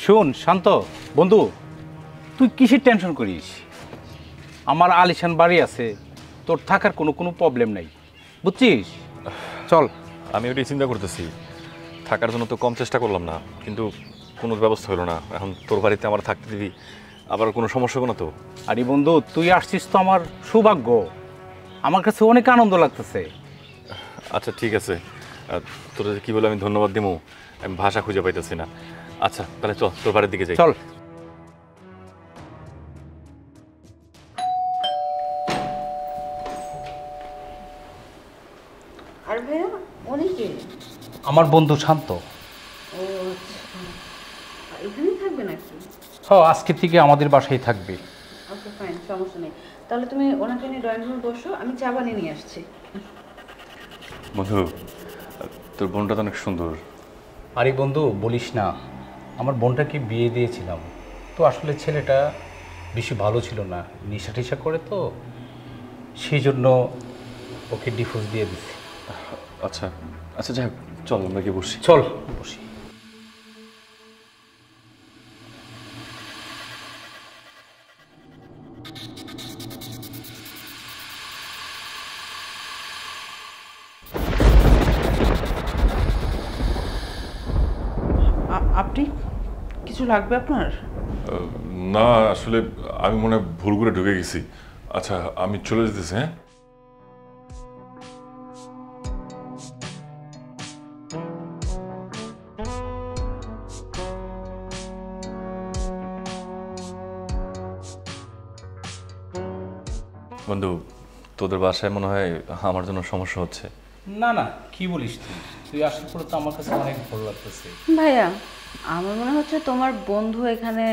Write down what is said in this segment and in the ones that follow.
শোন শান্ত বন্ধু, তুই কিসের টেনশন করিস? আমার আলিশান বাড়ি আছে, তোর থাকার কোনো প্রবলেম নাই, বুঝছিস? চল। আমি ওইটাই চিন্তা করতেছি, থাকার জন্য তো কম চেষ্টা করলাম না, কিন্তু কোনো ব্যবস্থা হলো না। এখন তোর বাড়িতে আমার থাকতে দিবি, আবার কোনো সমস্যা হবে না তো? আরে বন্ধু, তুই আসছিস তো আমার সৌভাগ্য, আমার কাছে অনেক আনন্দ লাগতেছে। আচ্ছা ঠিক আছে, তোর কি বলে আমি ধন্যবাদ দিব, আমি ভাষা খুঁজে পাইতেছি না। আচ্ছা তাহলে চল তোর বাড়ির দিকে যাই। চল। আর ভাইয়া অনেকে আমার বন্ধু শান্ত। ও আচ্ছা, এখানেই থাকবে নাকি? হ্যাঁ, আজকে থেকে আমাদের বাসায় থাকবে। ওকে ফাইন, সমস্যা নেই। তাহলে তুমি ওনাকে নিয়ে ড্রয়িং রুমে বসো, আমি চা বানিয়ে নিয়ে আসছি। বন্ধু, তোর বোনটা তো অনেক সুন্দর। আরে বন্ধু বলিস না, আমার বোনটাকে বিয়ে দিয়েছিলাম তো, আসলে ছেলেটা বেশি ভালো ছিল না, নেশা টেশা করে তো, সেই জন্য ওকে ডিভোর্স দিয়ে দিছি। আচ্ছা আচ্ছা, যাই হোক, চল আমরা কি বসি। চল বসি। আপনি কিছু লাগবে আপনার? না আসলে আমি মনে হয় ভুল করে ঢুকে গেছি। আচ্ছা আমি চলে যেতেছি। হ্যাঁ বন্ধু, তোদের বাসায় মনে হয় আমার জন্য সমস্যা হচ্ছে। না না, কি বলিস তুই? তুই আসার পরে তো আমার কাছে অনেক ভালো লাগতেছে। ভাইয়া, আমার মনে হচ্ছে তোমার বন্ধু এখানে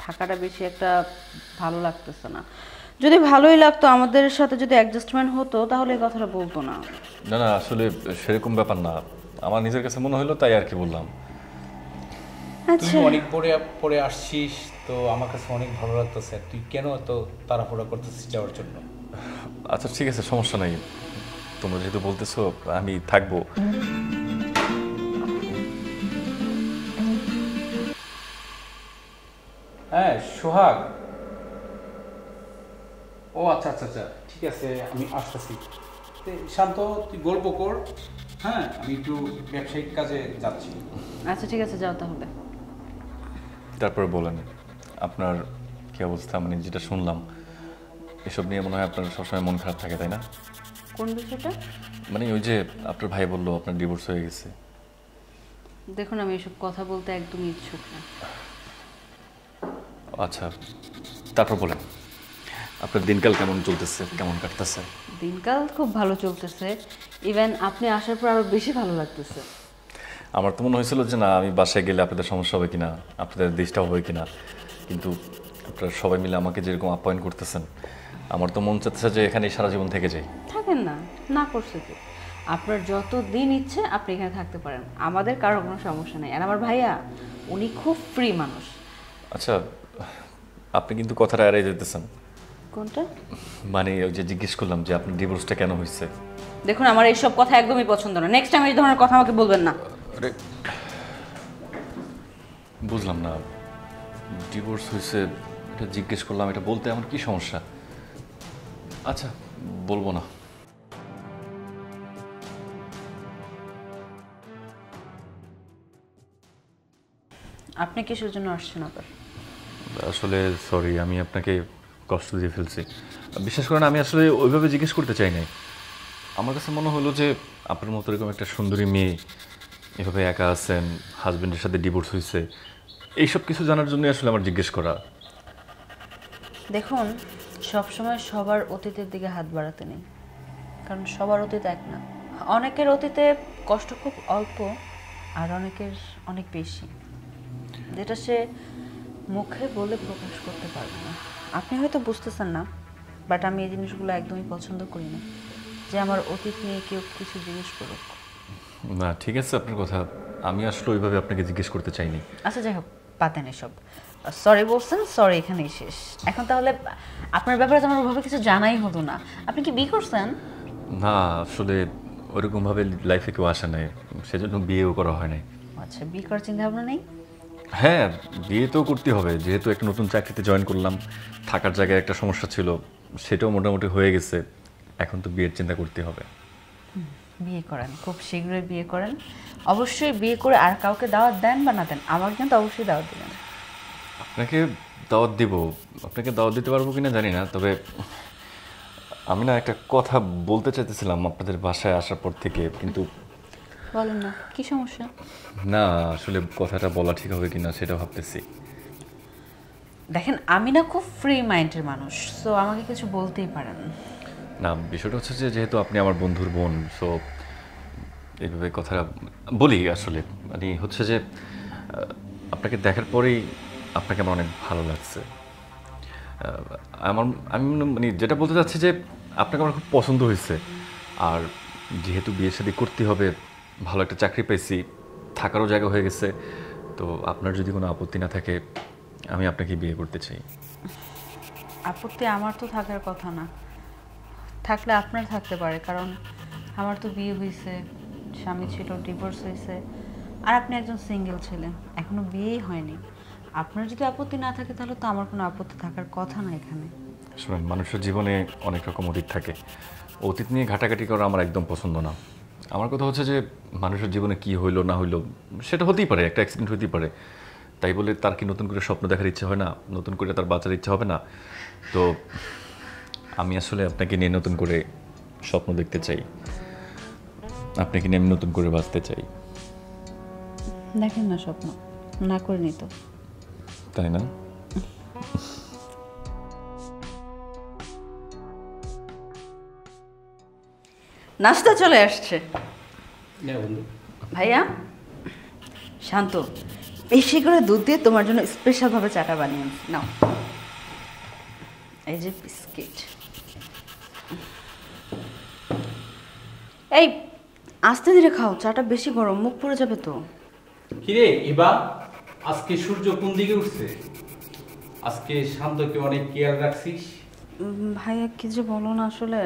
থাকাটা বেশি একটা ভালো লাগতেছে না। যদি ভালোই লাগতো, আমাদের সাথে যদি অ্যাডজাস্টমেন্ট হতো, তাহলে এই কথাটা বলতো না। না না, আসলে সেরকম ব্যাপার না, আমার নিজের কাছে মনে হলো তাই আর কি বললাম। তুই অনেক পরে আসছিস তো, আমার কাছে অনেক ভালো লাগতেছে। তুই কেন এত তাড়াহুড়া করতেছিস যাওয়ার জন্য? আচ্ছা ঠিক আছে, সমস্যা নাই, তোমরা যেহেতু বলতেছো আমি থাকবো। হ্যাঁ সোহাগ, ও আচ্ছা আচ্ছা আচ্ছা, ঠিক আছে, আমি আসতেছি। শান্ত, তুই গল্প কর, হ্যাঁ আমি একটু ব্যবসায়িক কাজে যাচ্ছি। আচ্ছা ঠিক আছে, যাও তাহলে। তারপরে বলেন আপনার কি অবস্থা, মানে যেটা শুনলাম এসব নিয়ে মনে হয় আপনার সবসময় মন খারাপ থাকে, তাই না? কোন বিষয়টা? মানে ওই যে আপনার ভাই বললো আপনার ডিভোর্স হয়ে গেছে। দেখুন, আমি এসব কথা বলতে একদমই ইচ্ছুক না। আচ্ছা তারপর বলেন আপনার দিনকাল কেমন চলতেছে, কেমন কাটতেছে? দিনকাল খুব ভালো চলতেছে, ইভেন আপনি আসার পর আরো বেশি ভালো লাগতেছে। আমার তো মনে হয়েছিল যে না, আমি বাসায় গেলে আপনাদের সমস্যা হবে কিনা, আপনাদের ডিস্টার্ব হবে কিনা, কিন্তু আপনারা সবাই মিলে আমাকে যেরকম আপ্যায়ন করতেছেন, আমার তো মন চাচ্ছে যে এখানে সারা জীবন থেকে যাই। থাকেন না, না করছে কি? আপনার যত দিন ইচ্ছে আপনি এখানে থাকতে পারেন, আমাদের কারো কোনো সমস্যা নেই। আর আমার ভাইয়া, উনি খুব ফ্রি মানুষ। আচ্ছা, আপনি কিন্তু কথাটা এড়াই যেতেছেন। কোনটা? মানে ওই যে জিজ্ঞেস করলাম যে আপনার ডিভোর্সটা কেন হয়েছে। দেখুন, আমার এইসব কথা একদমই পছন্দ না। নেক্সট টাইম এই ধরনের কথা আমাকে বলবেন না। আরে বুঝলাম না, ডিভোর্স হয়েছে এটা জিজ্ঞেস করলাম, এটা বলতে আমার কি সমস্যা? আচ্ছা বলবো না। আপনি কিসের জন্য আসছেন আবার? আসলে সরি, আমি আপনাকে কষ্ট দিয়ে ফেলছি। বিশ্বাস করেন, আমি আসলে ওইভাবে জিজ্ঞেস করতে চাই নাই। আমার কাছে মনে হলো যে আপনার মতো এরকম একটা সুন্দরী মেয়ে এভাবে একা আছেন, হাজব্যান্ডের সাথে ডিভোর্স হয়েছে, এইসব কিছু জানার জন্যই আসলে আমার জিজ্ঞেস করা। দেখুন, সবসময় সবার অতীতের দিকে হাত বাড়াতে নেই, কারণ সবার অতীত এক না। অনেকের অতীতে কষ্ট খুব অল্প, আর অনেকের অনেক বেশি, যেটা সে মুখে বলে প্রকাশ করতে পারবে না। আপনি হয়তো বুঝতেছেন না, বাট আমি এই জিনিসগুলো একদমই পছন্দ করি না, যে আমার অতীত নিয়ে কেউ কিছু জিজ্ঞেস করুক। না ঠিক আছে আপনার কথা, আমি আসলে ওইভাবে আপনাকে জিজ্ঞেস করতে চাইনি। আচ্ছা যাই হোক, পাতেন এসব। সরি বলছেন, সরি এখানেই শেষ। এখন তাহলে আপনার ব্যাপারে তো আমার ওভাবে কিছু জানাই হতো না। আপনি কি বিয়ে করছেন? না আসলে ওরকমভাবে লাইফে কেউ আসে নাই, সেজন্য বিয়েও করা হয় নাই। আচ্ছা, বিয়ে করার চিন্তা ভাবনা নেই? হ্যাঁ, বিয়ে তো করতে হবে, যেহেতু একটা নতুন চাকরিতে জয়েন করলাম, থাকার জায়গায় একটা সমস্যা ছিল, সেটাও মোটামুটি হয়ে গেছে। এখন তো বিয়ের চিন্তা করতে হবে। বিয়ে করেন, খুব শীঘ্রই বিয়ে করেন। অবশ্যই বিয়ে করে আর কাউকে দাওয়াত দেন বা না দেন, আমাকে কিন্তু অবশ্যই দাওয়াত দেবেন। আপনাকে দাওয়াত দিব, আপনাকে দাওয়াত দিতে পারবো কিনা জানি না, তবে আমি না একটা কথা বলতে চাইতেছিলাম আপনাদের বাসায় আসার পর থেকে, কিন্তু বলেন না, কি সমস্যা? না আসলে কথাটা বলা ঠিক হবে কিনা সেটা ভাবতেছি। দেখেন, আমি না খুব ফ্রি মাইন্ডের মানুষ, সো আমাকে কিছু বলতেই পারেন। না বিষয়টা হচ্ছে যে যেহেতু আপনি আমার বন্ধুর বোন, সো এইভাবে কথা বলি। আসলে মানে হচ্ছে যে আপনাকে দেখার পরেই আপনাকে আমার অনেক ভালো লাগছে। আমার আমি মানে যেটা বলতে চাচ্ছি যে আপনাকে আমার খুব পছন্দ হয়েছে। আর যেহেতু বিয়ে শাদী করতে হবে, ভালো একটা চাকরি পাইছি, থাকারও জায়গা হয়ে গেছে, তো আপনার যদি কোনো আপত্তি না থাকে আমি আপনাকে বিয়ে করতে চাই। আপত্তি আমার তো থাকার কথা না, থাকলে আপনার থাকতে পারে, কারণ আমার তো বিয়ে হয়েছে, স্বামী ছিল, ডিভোর্স হয়েছে, আর আপনি একজন সিঙ্গেল ছেলে, এখনো বিয়েই হয়নি। আপনার যদি আপত্তি না থাকে তাহলে তো আমার কোনো আপত্তি থাকার কথা না এখানে। শুনুন, মানুষের জীবনে অনেক রকম অতীত থাকে, অতীত নিয়ে ঘাটাঘাটি করা আমার একদম পছন্দ না। আমার কথা হচ্ছে যে মানুষের জীবনে কি হইলো না হইলো সেটা হতেই পারে, একটা অ্যাক্সিডেন্ট হতেই পারে, তাই বলে তার কি নতুন করে স্বপ্ন দেখার ইচ্ছা হয় না, নতুন করে তার বাঁচার ইচ্ছা হবে না? তো আমি আসলে আপনাকে নিয়ে নতুন করে স্বপ্ন দেখতে চাই, আপনাকে নিয়ে আমি নতুন করে বাঁচতে চাই। দেখেন না স্বপ্ন, না করে নিত। তাই না? নাস্তা চলে আসছে। বন্ধু, ভাইয়া, শান্ত, বেশি করে দুধ দিয়ে তোমার জন্য স্পেশালভাবে চাটা বানিয়ে আনছি, নাও। এই যে বিস্কিট। এই আস্তে ধীরে খাও, চাটা বেশি গরম, মুখ পুড়ে যাবে তো। কিরে ইবা, আজকে সূর্য কোন দিকে উঠছে? আজকে শান্তকে অনেক কেয়ার রাখছিস। ভাইয়া কি যে বলো না, আসলে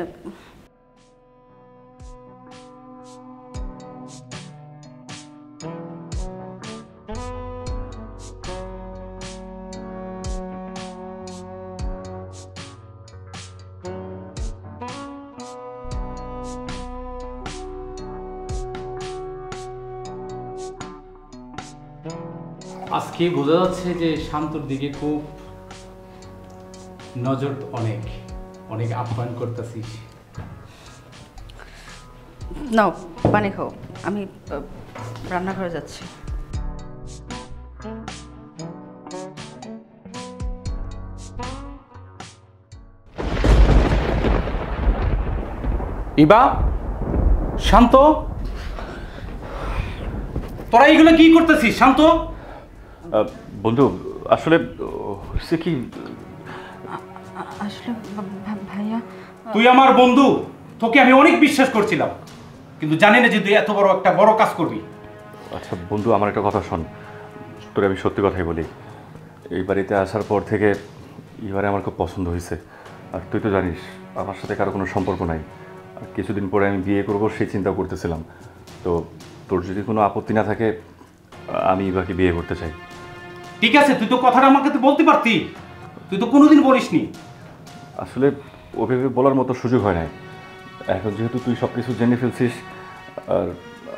আজকে বোঝা যাচ্ছে যে শান্তর দিকে খুব নজর, অনেক অনেক আপ্যায়ন করতেছিস। নাও পানি খাও, আমি রান্নাঘরে যাচ্ছি। ইবা, শান্ত, তোরা এইগুলো কি করতেছিস? শান্ত, বন্ধু আসলে হচ্ছে কি, আসলে ভাইয়া, তুই আমার বন্ধু, তোকে আমি অনেক বিশ্বাস করছিলাম, কিন্তু জানি না যে তুই এত বড় একটা বড় কাজ করবি। আচ্ছা বন্ধু, আমার একটা কথা শোন, তোরে আমি সত্যি কথাই বলি, এই বাড়িতে আসার পর থেকে এবারে আমার খুব পছন্দ হয়েছে। আর তুই তো জানিস আমার সাথে কারো কোনো সম্পর্ক নাই, আর কিছুদিন পরে আমি বিয়ে করব সেই চিন্তা করতেছিলাম। তো তোর যদি কোনো আপত্তি না থাকে আমি ইবাকে বিয়ে করতে চাই। ঠিক আছে, তুই তো কথাটা আমাকে তো বলতে পারতি, তুই তো কোনোদিন বলিসনি। আসলে ওভাবে বলার মতো সুযোগ হয় নাই, এখন যেহেতু তুই সব কিছু জেনে ফেলছিস, আর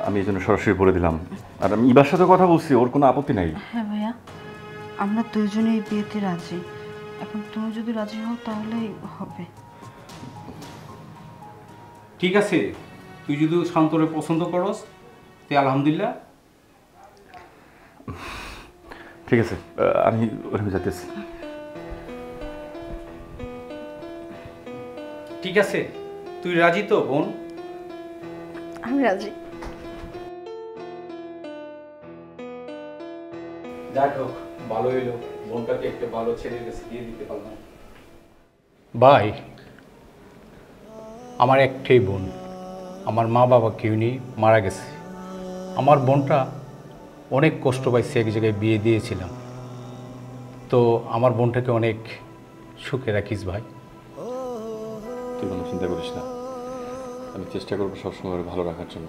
আমি এই জন্য সরাসরি বলে দিলাম। আর আমি ইবার সাথে কথা বলছি, ওর কোনো আপত্তি নাই। হ্যাঁ ভাইয়া, আমরা দুইজনেই বিয়েতে রাজি, এখন তুমি যদি রাজি হও তাহলেই হবে। ঠিক আছে, তুই যদি শান্তরে পছন্দ করস তে আলহামদুলিল্লাহ। ঠিক আছে, আমি ওখানে যেতেছি। ঠিক আছে, তুই রাজি তো বোন? আমি রাজি। যাক হোক, ভালো হইলো, বোনটাকে একটা ভালো ছেলের কাছে দিয়ে দিতে পারলাম। ভাই, আমার একটাই বোন, আমার মা বাবা কেউ নেই, মারা গেছে। আমার বোনটা অনেক কষ্ট পাইছে, এক জায়গায় বিয়ে দিয়েছিলাম, তো আমার বোনটাকে অনেক সুখে রাখিস ভাই। তুই কোনো চিন্তা করিস না, আমি চেষ্টা করবো সবসময় ওর ভালো রাখার জন্য,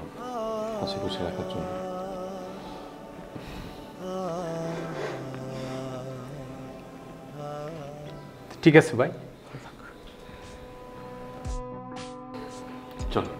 হাসি খুশি রাখার জন্য। ঠিক আছে ভাই। চলো।